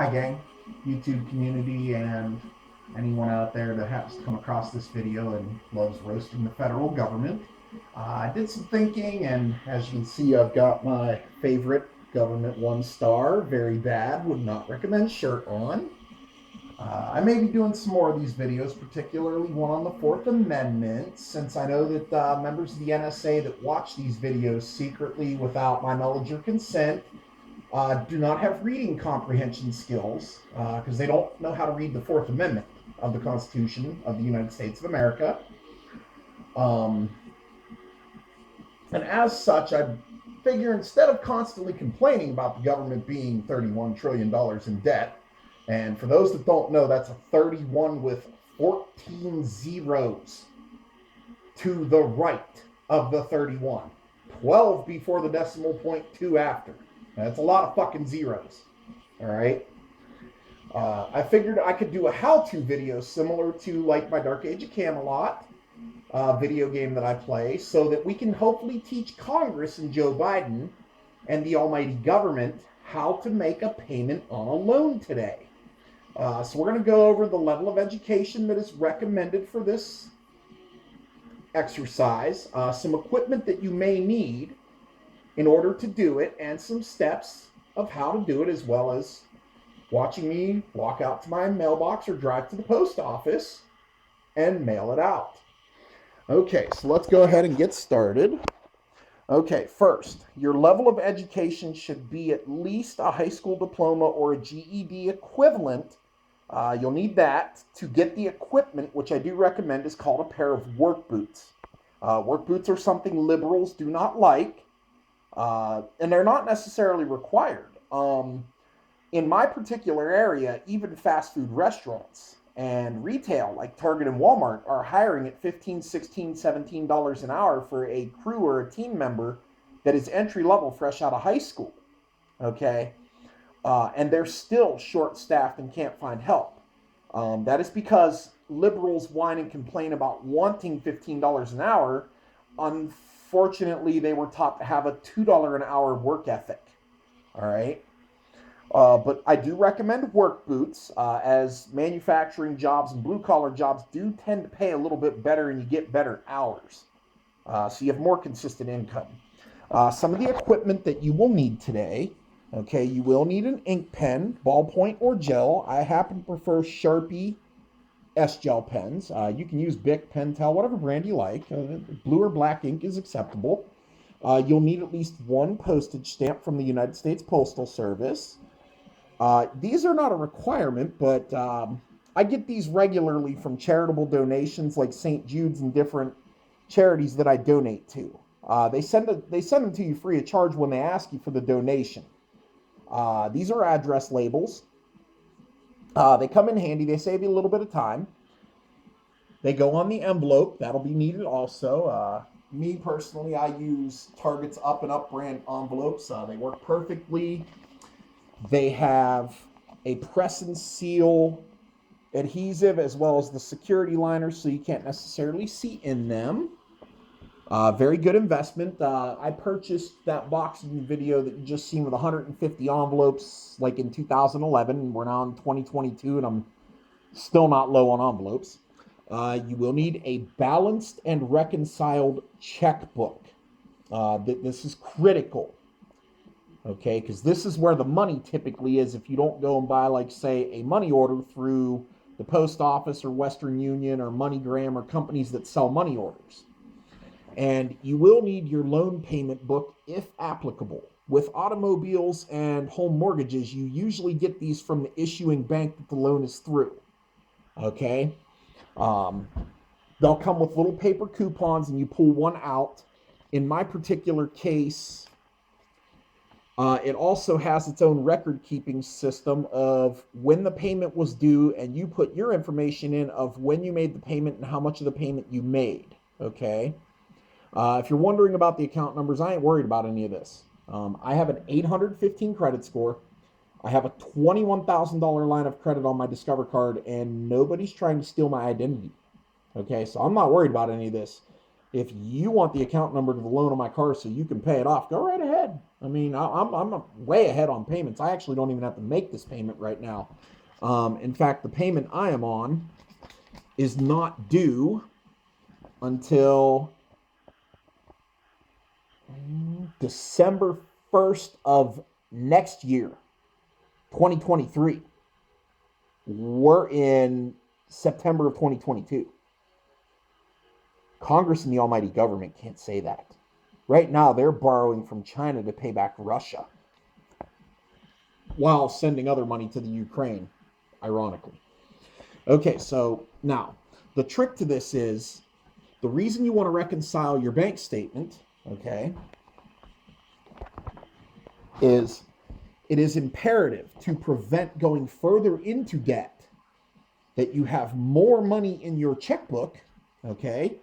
Hi, gang, YouTube community, and anyone out there that happens to come across this video and loves roasting the federal government. I did some thinking, and as you can see, I've got my favorite government one star, very bad, would not recommend shirt on. I may be doing some more of these videos, particularly one on the Fourth Amendment, since I know that members of the NSA that watch these videos secretly without my knowledge or consent do not have reading comprehension skills because they don't know how to read the Fourth Amendment of the Constitution of the United States of America. Um, and as such, I figure instead of constantly complaining about the government being $31 trillion in debt, and for those that don't know, that's a 31 with 14 zeros to the right of the 31, 12 before the decimal point, 2 after. That's a lot of fucking zeros. All right. I figured I could do a how-to video similar to like my Dark Age of Camelot video game that I play, so that we can hopefully teach Congress and Joe Biden and the almighty government how to make a payment on a loan today. So we're going to go over the level of education that is recommended for this exercise, some equipment that you may need in order to do it, and some steps of how to do it, as well as watching me walk out to my mailbox or drive to the post office and mail it out. Okay, so let's go ahead and get started. Okay, first, your level of education should be at least a high school diploma or a GED equivalent. You'll need that. To get the equipment, which I do recommend, is called a pair of work boots. Work boots are something liberals do not like, and they're not necessarily required. In my particular area, even fast food restaurants and retail like Target and Walmart are hiring at $15, $16, $17 an hour for a crew or a team member that is entry level, fresh out of high school. Okay. And they're still short staffed and can't find help. That is because liberals whine and complain about wanting $15 an hour. Unfortunately, they were taught to have a $2 an hour work ethic. All right. But I do recommend work boots, as manufacturing jobs and blue collar jobs do tend to pay a little bit better, and you get better hours. So you have more consistent income. Some of the equipment that you will need today. Okay, you will need an ink pen, ballpoint, or gel. I happen to prefer Sharpie S-Gel pens. You can use Bic, Pentel, whatever brand you like. Blue or black ink is acceptable. You'll need at least one postage stamp from the United States Postal Service. These are not a requirement, but I get these regularly from charitable donations like St. Jude's and different charities that I donate to. They send them to you free of charge when they ask you for the donation. These are address labels. They come in handy. They save you a little bit of time. They go on the envelope. That'll be needed also. Me personally, I use Target's Up and Up brand envelopes. They work perfectly. They have a press and seal adhesive as well as the security liners, so you can't necessarily see in them. Very good investment. I purchased that boxing video that you just seen with 150 envelopes like in 2011. We're now in 2022 and I'm still not low on envelopes. You will need a balanced and reconciled checkbook. This is critical. Okay, because this is where the money typically is if you don't go and buy, like, say, a money order through the post office or Western Union or MoneyGram or companies that sell money orders. And you will need your loan payment book if applicable. With automobiles and home mortgages, you usually get these from the issuing bank that the loan is through. Okay? They'll come with little paper coupons and you pull one out. In my particular case, it also has its own record keeping system of when the payment was due, and you put your information in of when you made the payment and how much of the payment you made. Okay. If you're wondering about the account numbers, I ain't worried about any of this. I have an 815 credit score. I have a $21,000 line of credit on my Discover card, and nobody's trying to steal my identity. Okay. So I'm not worried about any of this. If you want the account number to the loan on my car so you can pay it off, go right ahead. I mean, I'm way ahead on payments. I actually don't even have to make this payment right now. In fact, the payment I am on is not due until December 1st of next year, 2023. We're in September of 2022. Congress and the almighty government can't say that. Right now, they're borrowing from China to pay back Russia while sending other money to the Ukraine, ironically. Okay, so now the trick to this is the reason you want to reconcile your bank statement, okay, is it is imperative to prevent going further into debt that you have more money in your checkbook, okay,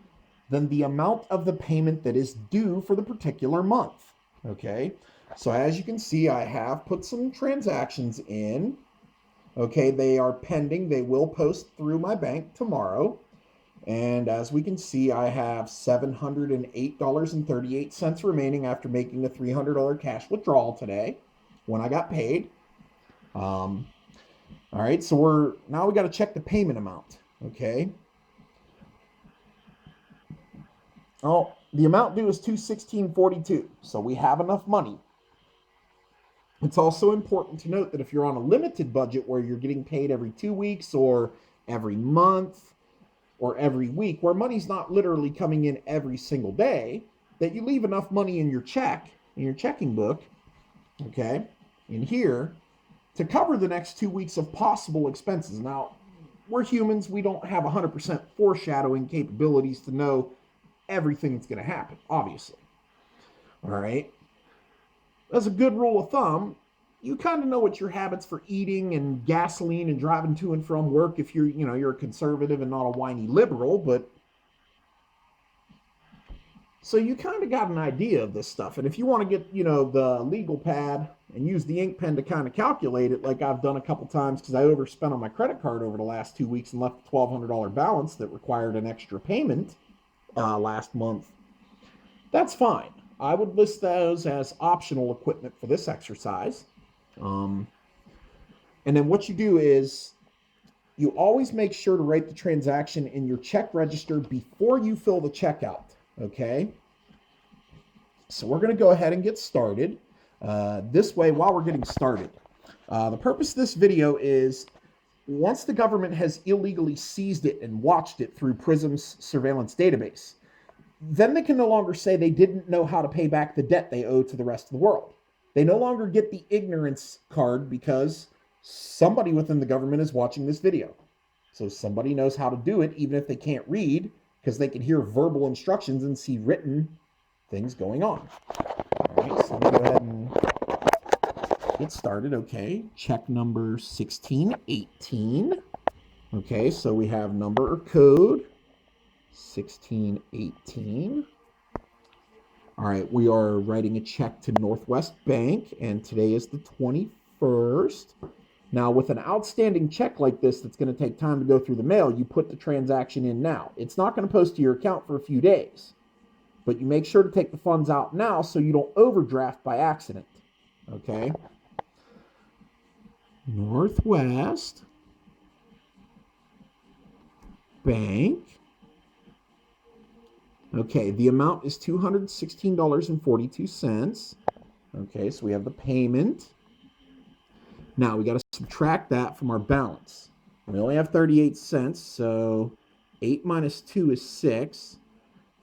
than the amount of the payment that is due for the particular month, okay? So as you can see, I have put some transactions in, okay? They are pending. They will post through my bank tomorrow. And as we can see, I have $708.38 remaining after making a $300 cash withdrawal today when I got paid. All right, so we got to check the payment amount, okay? Oh, the amount due is $216.42, so we have enough money. It's also important to note that if you're on a limited budget where you're getting paid every 2 weeks or every month or every week, where money's not literally coming in every single day, that you leave enough money in your checking book, okay, in here, to cover the next 2 weeks of possible expenses. Now, we're humans. We don't have 100% foreshadowing capabilities to know everything that's going to happen, obviously. All right. As a good rule of thumb, you kind of know what your habits for eating and gasoline and driving to and from work if you're a conservative and not a whiny liberal, but so you kind of got an idea of this stuff. And if you want to get, the legal pad and use the ink pen to kind of calculate it, like I've done a couple times because I overspent on my credit card over the last 2 weeks and left a $1,200 balance that required an extra payment last month, that's fine. I would list those as optional equipment for this exercise. And then what you do is you always make sure to write the transaction in your check register before you fill the check out, okay? So we're going to go ahead and get started. This way, while we're getting started, the purpose of this video is once the government has illegally seized it and watched it through PRISM's surveillance database, then they can no longer say they didn't know how to pay back the debt they owe to the rest of the world. They no longer get the ignorance card because somebody within the government is watching this video. So somebody knows how to do it, even if they can't read, because they can hear verbal instructions and see written things going on. All right, so let me go ahead and get started. Okay, check number 1618. Okay, so we have number or code 1618. All right, we are writing a check to Northwest Bank, and today is the 21st. Now, with an outstanding check like this that's going to take time to go through the mail, you put the transaction in now. It's not going to post to your account for a few days, but you make sure to take the funds out now so you don't overdraft by accident. Okay? Northwest Bank. Okay, the amount is $216.42. Okay, so we have the payment. Now we got to subtract that from our balance. We only have 38 cents, so 8 minus 2 is 6.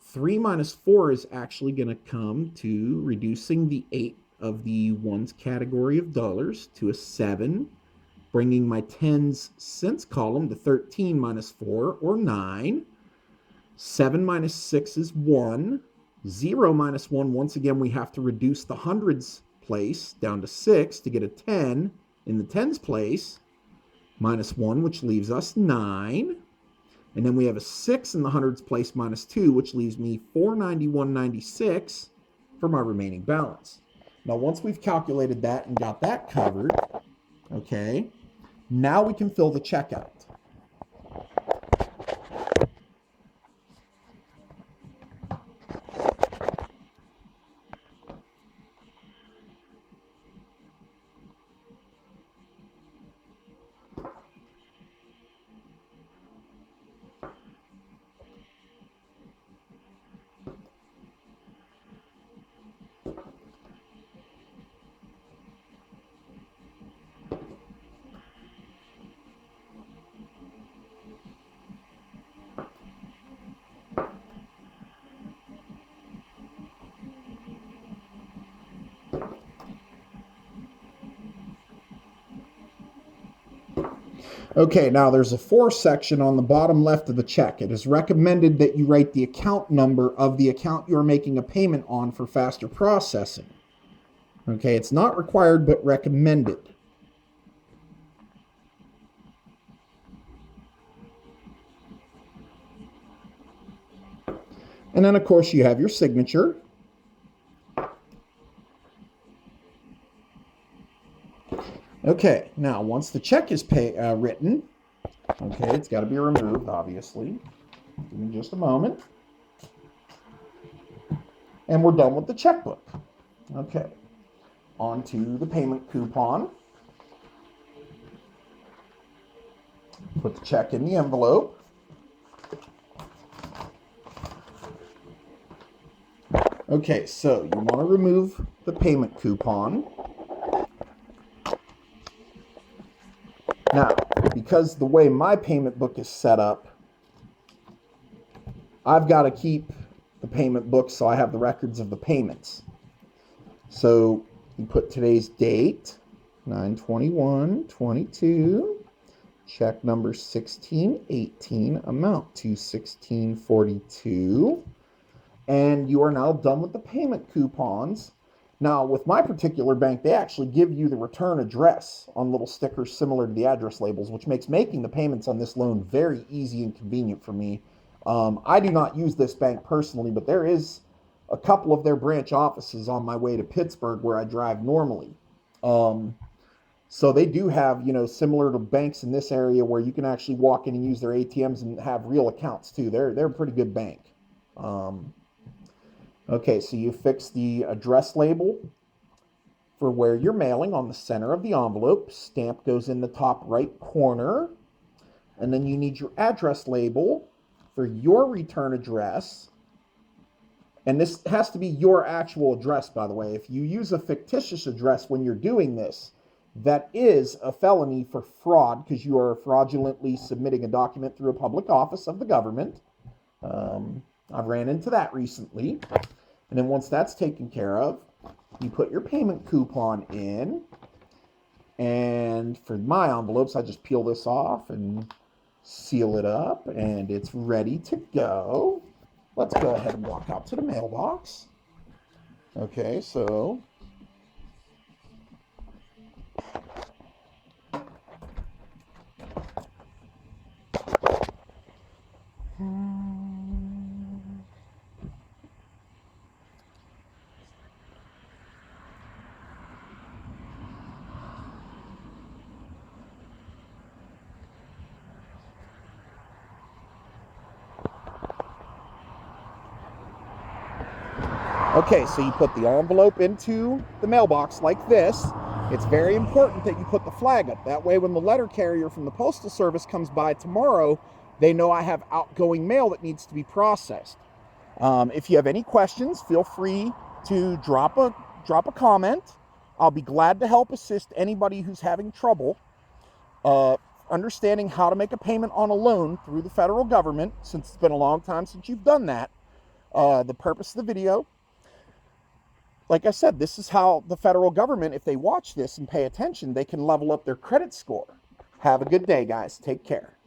3 minus 4 is actually going to come to reducing the 8 of the ones category of dollars to a 7, bringing my tens cents column to 13 minus 4, or 9. 7 minus 6 is 1. 0 minus 1, once again, we have to reduce the hundreds place down to 6 to get a 10 in the tens place. Minus 1, which leaves us 9. And then we have a 6 in the hundreds place minus 2, which leaves me $491.96 for my remaining balance. Now, once we've calculated that and got that covered, okay, now we can fill the check out. Okay, now there's a for section on the bottom left of the check. It is recommended that you write the account number of the account you're making a payment on for faster processing. Okay, it's not required but recommended. And then, of course, you have your signature. Okay, now once the check is written, okay, it's got to be removed, obviously. Give me just a moment. And we're done with the checkbook. Okay, on to the payment coupon. Put the check in the envelope. Okay, so you want to remove the payment coupon. Now, because the way my payment book is set up, I've got to keep the payment book so I have the records of the payments. So you put today's date, 9/21/22, check number 1618, amount to 1642, and you are now done with the payment coupons. Now, with my particular bank, they actually give you the return address on little stickers similar to the address labels, which makes making the payments on this loan very easy and convenient for me. I do not use this bank personally, but there is a couple of their branch offices on my way to Pittsburgh where I drive normally. So they do have, similar to banks in this area where you can actually walk in and use their ATMs and have real accounts too. They're a pretty good bank. Okay, so you fix the address label for where you're mailing on the center of the envelope. Stamp goes in the top right corner. And then you need your address label for your return address. And this has to be your actual address, by the way. If you use a fictitious address when you're doing this, that is a felony for fraud because you are fraudulently submitting a document through a public office of the government. I've ran into that recently. And then once that's taken care of, you put your payment coupon in. And for my envelopes, I just peel this off and seal it up, and it's ready to go. Let's go ahead and walk out to the mailbox. Okay, so okay, so you put the envelope into the mailbox like this. It's very important that you put the flag up. That way, when the letter carrier from the Postal Service comes by tomorrow, they know I have outgoing mail that needs to be processed. If you have any questions, feel free to drop a comment. I'll be glad to help assist anybody who's having trouble understanding how to make a payment on a loan through the federal government, since it's been a long time since you've done that. The purpose of the video, like I said, this is how the federal government, if they watch this and pay attention, they can level up their credit score. Have a good day, guys. Take care.